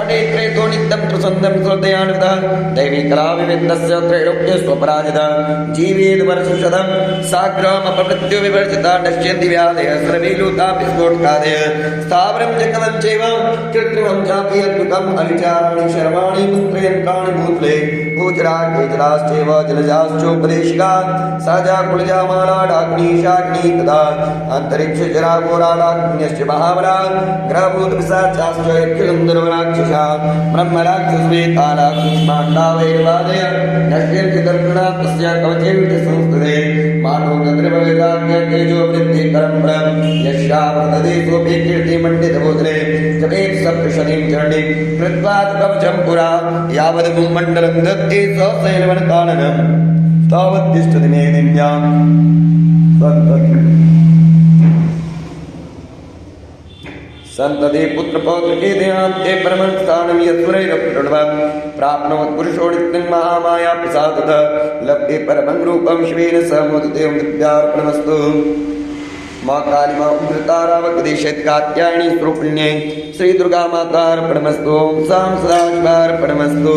पठेत्रेतो नित्यं प्रसन्नं श्रद्धयान्वितः दैवी कला विविधस्य त्रैलोक्य स्वपराजितः जीवेद वर्षशतं साग्रमपमृत्यु विवर्जिता नश्यन्ति व्याधयः सर्वैलूता विस्फोटकादयः स्थावरं जगतं चैव कृत्रिमं चापि अद्भुतम् अविचाराणि शर्वाणि पुत्रयन्त्राणि भूतले भूचराश्चैव जलजाश्चोपदेशिका सहजा कुलजामालाडाग्निशाग्नि तदा अन्तरिक्षजराघोराडाग्न्यश्च महाबला ग्रहभूतपिशाचाश्च यक्षगन्धर्वराक्षसा ब्रह्मराक्षसवेतालाक्षमाण्डावैर्वादय नश्यन्ति दर्पणा तस्य कवचे संस्कृते मानो गन्धर्ववेदाज्ञतेजो वृद्धिकरं परं यस्यावर्तते सोऽपि कीर्तिमण्डितभूतले जपेत् सप्तशतीं चण्डीं कृत्वा कवचं पुरा यावद् भूमण्डलं दत्ते सशैलवनकाननं तावत्तिष्ठति मेदिन्यां संतति पुत्र पौत्र के देहांते परमं स्थानं यत्पुरैरप्रणवं प्राप्नोत् पुरुषो नित्यं महामाया प्रसादतः लभ्ये परमं रूपं शिवेन सह मोदते दिव्यार्पणमस्तु माँ काली माँ उग्रतारावकदेशेत् कात्यायनी स्वरूपिण्यै श्री दुर्गा मातार्पणमस्तु सां सदाशिवार्पणमस्तु।